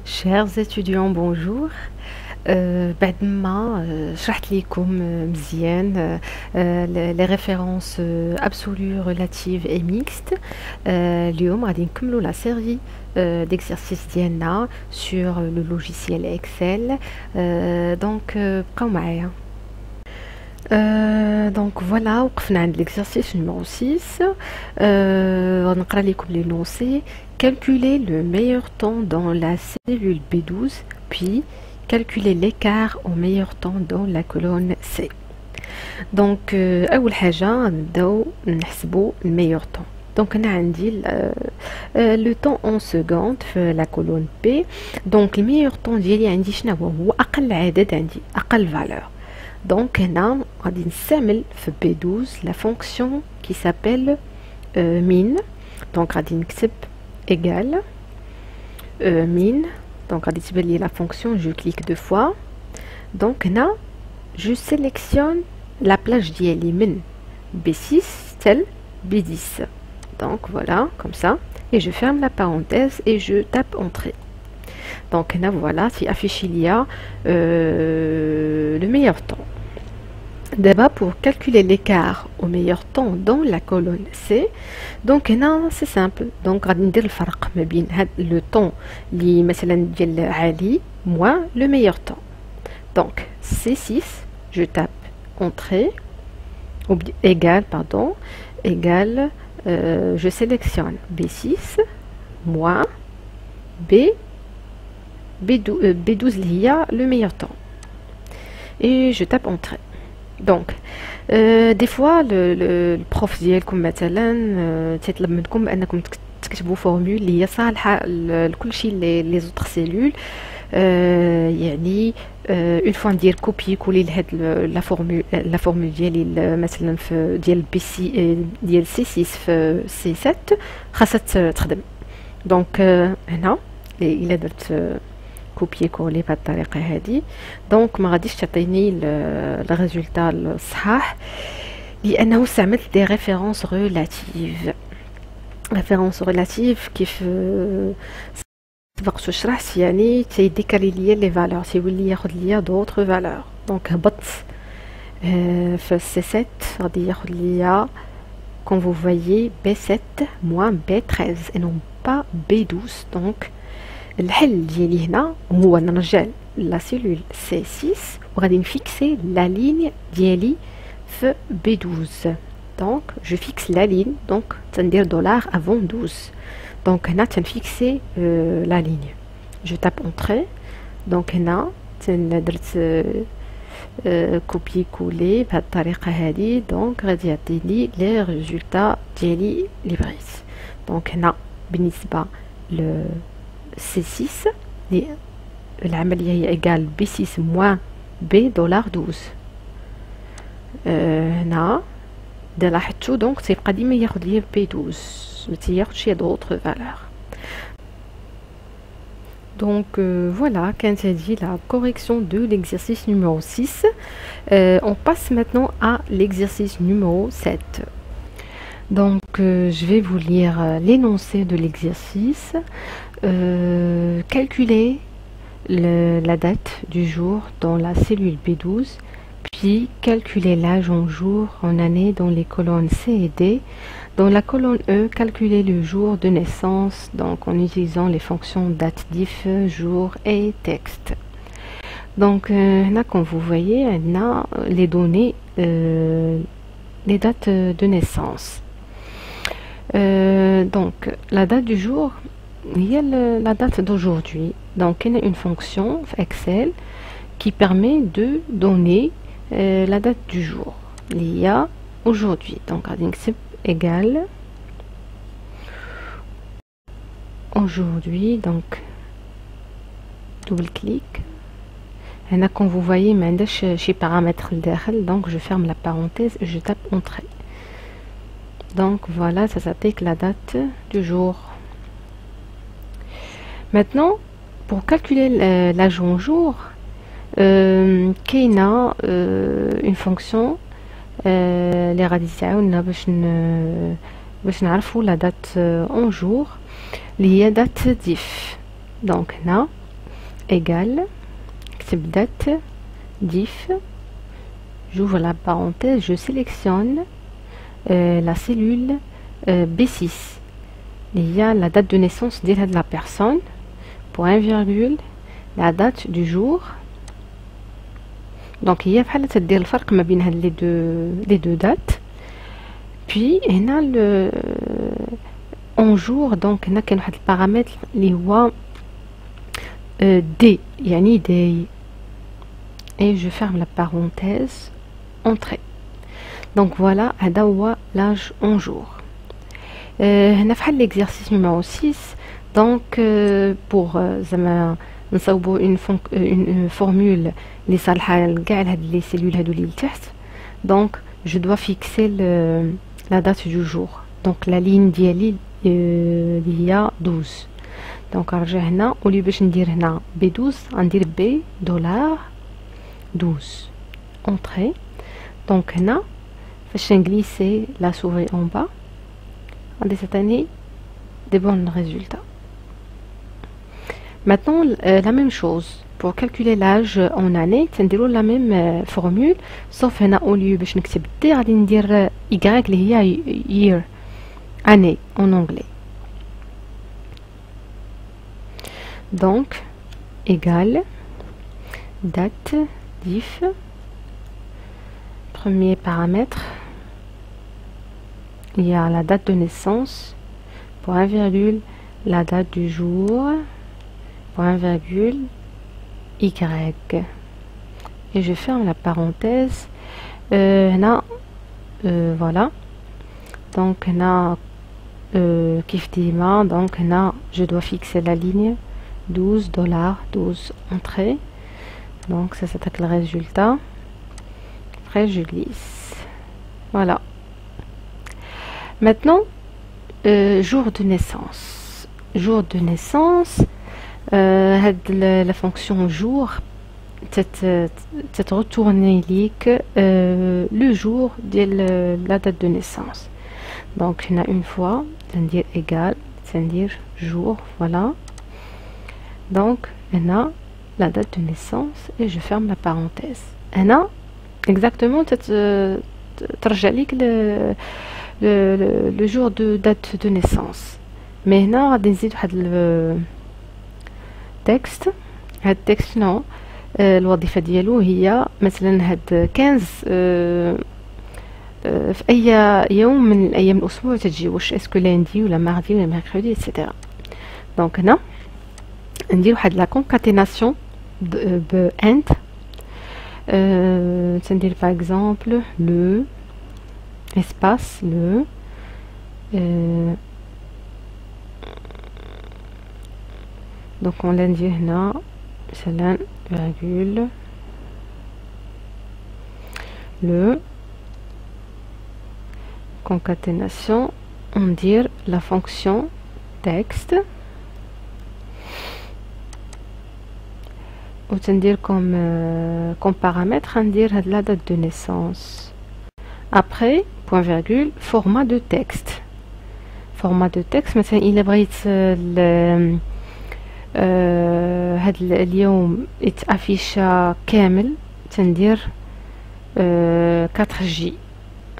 Chers étudiants, bonjour. بعد ما شرحت لكم مزيان les références absolues, relatives et mixtes. اليوم غادي نكملوا la série d'exercices ديالنا sur le logiciel Excel. Donc بقاو معايا. Donc voilà, وقفنا عند l'exercice numéro 6. غنقرا لكم l'énoncé. Calculer le meilleur temps dans la cellule B12, puis calculer l'écart au meilleur temps dans la colonne C. Donc أول حاجة نبداو نحسبوا le meilleur temps. Donc أنا عندي le temps en seconde في la colonne B. Donc le meilleur temps ديالي عندي شنو هو أقل عدد عندي أقل valeur. Donc هنا غادي نستعمل في B12 la fonction qui s'appelle min. Donc غادي نكتب égale min. Donc غادي تبان لي la fonction, je clique deux fois. Donc هنا je sélectionne la plage ديالي من B6 tel B10. Donc voilà, comme ça, et je ferme la parenthèse et je tape entrée. Donc là voilà, c'est affiché il y a le meilleur temps. D'abord, pour calculer l'écart au meilleur temps dans la colonne C, donc là c'est simple. Donc غادي ندير الفرق ما بين هاد le temps اللي مثلا ديال عالي moins le meilleur temps. Donc C6, je tape entrée ou égal, pardon, égal, je sélectionne B6 moins B12 اللي هي le meilleur temps et je tape entrée. Donc des fois le prof ديالكم مثلا تيطلب منكم انكم تكتبوا فورمول اللي هي صالحه لكل شيء لي زوتر سيلول. يعني اون فوا ندير كوبي كولي لهاد لا فورمول ديالي مثلا في ديال بي سي ديال سي 6 في سي 7 خاصها تخدم. دونك هنا الا درت كوبي كولي بهذه الطريقه هذه دونك ما غاديش تعطيني الريزولتا الصحاح لانه استعملت دي ريفيرونس ريلاتيف. ريفيرونس ريلاتيف كيف سبقت وشرحت يعني تيديكالي ليا لي فالور، تيولي ياخذ ليا دوطر فالور. دونك هبطت في سي 7 غادي ياخذ ليا comme vous voyez B7 moins B13 et non pas B12. donc الحل ديالي هنا هو نرجع لا سيلول سي 6 وغادي نفيكسي لا لين ديالي في B12. donc je fixe la ligne, donc تندير دولار avant 12. donc هنا تنفيكسي لا ligne. je tape entrée. donc هنا درت كوبي كولي بهذه الطريقه هذه. دونك غادي يعطيني لي ريزولتا ديالي لي بغيت. دونك هنا بالنسبه ل C6 العمليه هي ايكال B6 موان B دولار 12. هنا اذا لاحظتوا دونك تيبقى ديما ياخذ ليا B12 ما تياخذش دوطر فالور. Donc voilà, quand c'est dit la correction de l'exercice numéro 6, on passe maintenant à l'exercice numéro 7. Donc je vais vous lire l'énoncé de l'exercice. Calculer la date du jour dans la cellule B12, puis calculer l'âge en jours en année dans les colonnes C et D. Dans la colonne E, calculer le jour de naissance donc en utilisant les fonctions date diff, jour et texte. Donc là, comme vous voyez, on a les données, les dates de naissance. Donc la date du jour, il y a la date d'aujourd'hui. Donc il y a une fonction Excel qui permet de donner la date du jour. Il y a aujourd'hui. Donc c'est égal aujourd'hui. Donc double clic. Et là, comme vous voyez, chez paramètres derrière, donc je ferme la parenthèse et je tape entrée. Donc voilà, ça s'applique la date du jour. Maintenant, pour calculer l'âge en jour, كاينه une fonction اللي غادي تساعدنا باش نعرفوا لا دات اون جور اللي هي دات ديف. دونك هنا égale, نكتب date, diff, j'ouvre la parenthèse, je sélectionne la cellule B6. Il y a la date de naissance de la personne, point virgule, la date du jour. Donc il y a le فرق ما بين les deux dates. Puis on a le en jour, donc on a كاين واحد البارامتر اللي هو D يعني day. Et je ferme la parenthèse, entrée. Donc voilà, هذا هو l'âge en jour. هنا فحال l'exercice numéro 6. Donc pour زعما نصاوبوا une formule اللي صالحه لكاع هاد لي سيلول هادو اللي لتحت. Donc je dois fixer la date du jour. Donc la ligne ديالي اللي هي 12. Donc نرجع هنا ولي باش ندير هنا B12 غندير B دولار 12 entrée. Donc هنا فاش نغليسي la souris en bas غادي تعطيني des bons résultats. Maintenant la même chose pour calculer l'âge en année, تنديروا la même formule sauf هنا au lieu باش نكتب D غادي ندير Y اللي هي year année en anglais. Donc égale date diff, premier paramètre, il y a la date de naissance, point virgule, la date du jour, point virgule, Y. Et je ferme la parenthèse. Là, voilà. Donc là, kif dima, donc là, je dois fixer la ligne 12 dollars, 12 entrées. Donc ça s'attaque le résultat. Après je glisse. Voilà. Maintenant, jour de naissance. Jour de naissance. La fonction jour retourner le jour de la date de naissance. Donc on a une fois, c'est-à-dire égal, c'est-à-dire jour, voilà. Donc on a la date de naissance et je ferme la parenthèse. On a exactement le jour de date de naissance. Mais on a le texte. هاد التكست نو الوظيفه ديالو هي مثلا هاد 15 في اي يوم من الايام الاسبوع تجي واش اسكو لاندي ولا ماردي ولا ميركودي ايتترا. دونك هنا ندير واحد لا كونكاتيناسيون ب اند تندير باغ اكزومبل لو اسباس لو donc on l'a dit هنا مثلا virgule le concaténation on dit la fonction texte ou dire comme paramètre on dit la date de naissance. Après point virgule format de texte مثلا il بغيت هاد اليوم يتافيش كامل تندير 4G.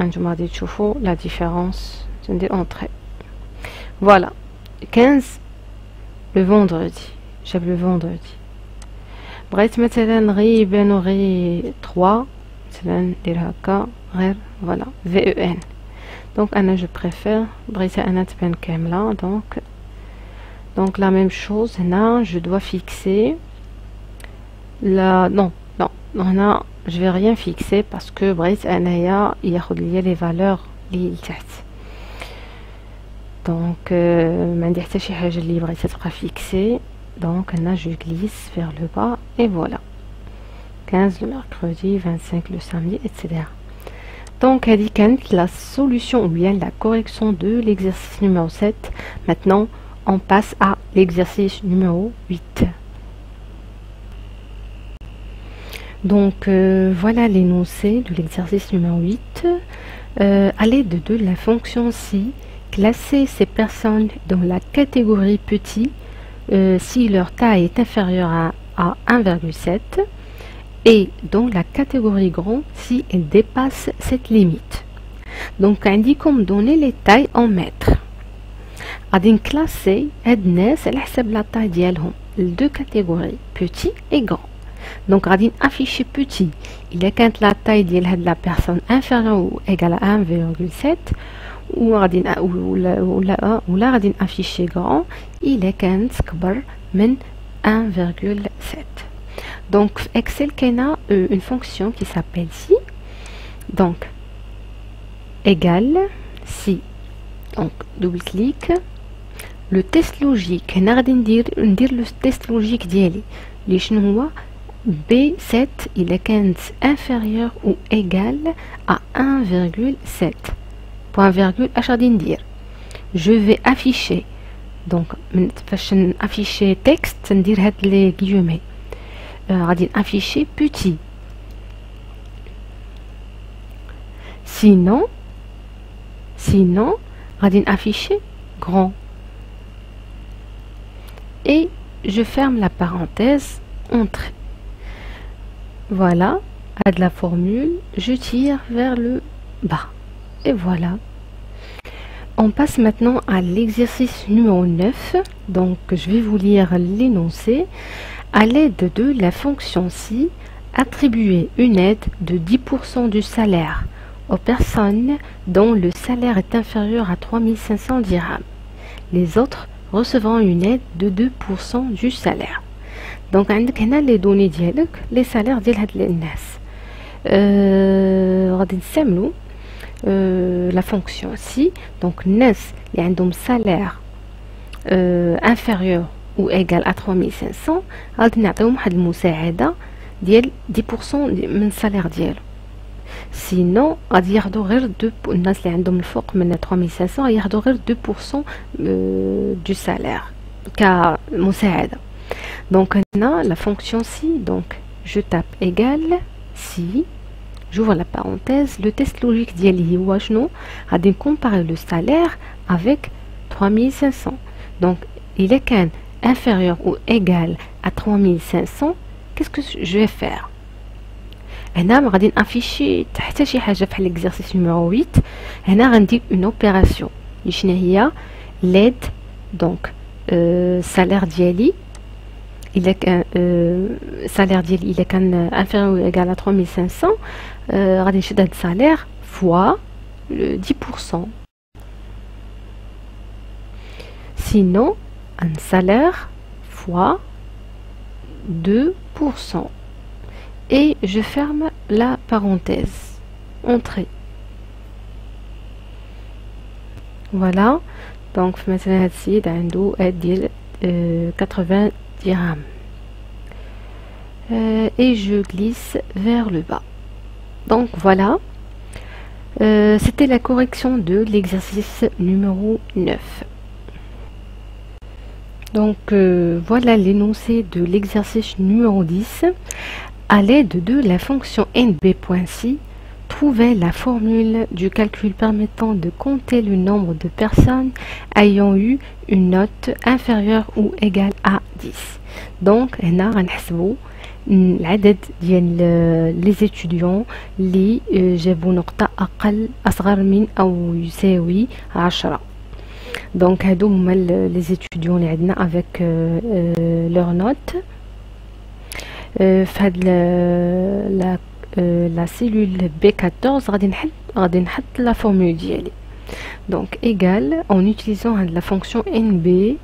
انتم غادي تشوفوا لا ديفيرونس. تندير اونطري فوالا 15 لو فوندردي جاب لو فوندردي. بغيت مثلا غير يبانو غير 3 مثلا ندير هكا غير فوالا VEN. دونك انا جو بريفير بغيتها انا تبان كامله. Donc la même chose, là je dois fixer la non là je vais rien fixer parce que bref il y a les valeurs اللي تحت. Donc ما ندير حتى شي حاجه اللي بغيت تبقى fixée. Donc là je glisse vers le bas et voilà 15 le mercredi, 25 le samedi, etc. Donc هذه كانت la solution ou bien la correction de l'exercice numéro 7. Maintenant on passe à l'exercice numéro 8. Donc voilà l'énoncé de l'exercice numéro 8. À l'aide de la fonction si, classer ces personnes dans la catégorie petit si leur taille est inférieure à à 1,7 et dans la catégorie grand si elle dépasse cette limite. Donc عندي comme donner les tailles en mètres. غادي نكلاسي هاد الناس على حسب لا taille ديالهم لدو كاتيجوري petit et grand. Donc غادي نافيشي petit الا كانت لا taille ديال هاد لا بيرسون inférieure ou égale à 1,7 وغادي ولا غادي نافيشي grand الا كانت كبر من 1,7. Donc Excel كاينه une fonction qui s'appelle si. Donc égale si. Donc double clic. Le test logique هنا غادي ندير le test logique ديالي اللي شنو هو B7 إلا كانت inférieure ou égale à 1,7. point virgule اش غادي ندير je vais afficher. donc فاش نافيشي texte ندير هاد لي guillemets غادي نافيشي petit. sinon غادي نافيشي grand et je ferme la parenthèse entre. Voilà, à de la formule, je tire vers le bas. Et voilà. On passe maintenant à l'exercice numéro 9. Donc, je vais vous lire l'énoncé. À l'aide de la fonction si, attribuer une aide de 10% du salaire aux personnes dont le salaire est inférieur à 3500 dirhams. Les autres recevront une aide de 2% du salaire. Donc عندك هنا les données ديالك les salaires ديال هاد الناس. غادي نستعملوا la fonction si. donc الناس اللي عندهم salaire inférieur ou égal à 3500 غادي نعطيهم واحد المساعدة ديال 10% من السالير ديالو. sinon غادي ياخدو غير الناس اللي عندهم الفوق من 3500 ياخدو غير 2% du salaire كمساعدة. donc هنا la fonction si. donc je tape égal si, j'ouvre la parenthèse, le test logique ديالي هو شنو غادي comparer le salaire avec 3500. donc il est كان inférieur ou égal à 3500 qu'est-ce que je vais faire. هنا ما غادي نافيشي حتى شي حاجه بحال l'exercice numéro 8. هنا غندير une opération اللي شنو هي l'aide. donc salaire ديالي الا كان salaire ديالي الا كان inférieur ou égal à 3500 غادي نشد هاد salaire fois 10%. sinon un salaire fois 2%. et je ferme la parenthèse entrée. voilà. donc مثلا هاد السيد عنده aide ديال 80 dirhams et je glisse vers le bas. donc voilà, c'était la correction de l'exercice numéro 9. donc voilà l'énoncé de l'exercice numéro 10. À l'aide de la fonction nb.si, trouvez la formule du calcul permettant de compter le nombre de personnes ayant eu une note inférieure ou égale à 10. donc هنا غنحسبوا العدد ديال les étudiants اللي جابوا نقطة أصغر من أو يساوي 10. donc هادو هما les étudiants اللي عندنا avec leur note. في هاد la cellule B14 غادي نحط la formule ديالي. donc égal en utilisant la fonction nb.si.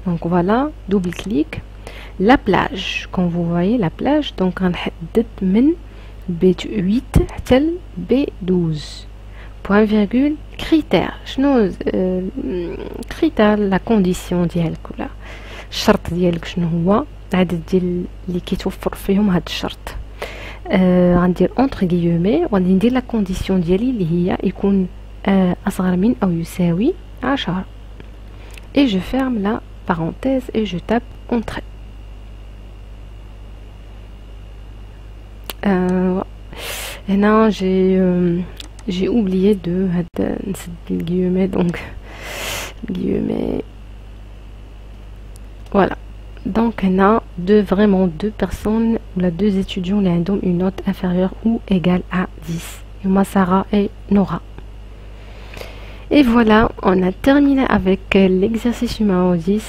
donc voilà, double clic. la plage, quand vous voyez la plage, donc غنحدد من B8 حتى B12. point virgule critère. شنو critère la condition ديالك ولا الشرط ديالك شنو هو العدد ديال اللي كيتوفر فيهم هاد الشرط. غندير اونتر غيومي وغادي ندير لا كونديسيون ديالي اللي هي يكون اصغر من او يساوي 10 et je ferme la parenthèse et je tape entrée. هنا j'ai oublié de نسد الغيومي donc guillemets. voilà. Donc on a vraiment deux personnes ou là deux étudiants qui ont une note inférieure ou égale à 10. Moi, Sarah et Nora. Et voilà, on a terminé avec l'exercice numéro 10.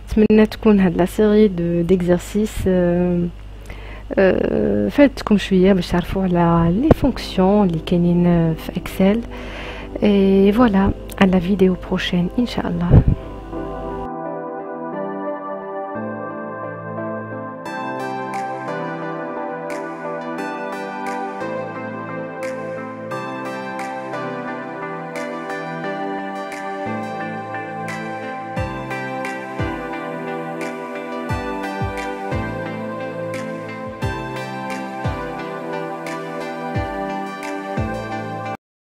نتمنى تكون هاد لا série d'exercices فاتكم شويه باش تعرفوا على les fonctions اللي كاينين في Excel. Et voilà, à la vidéo prochaine, Inch'Allah.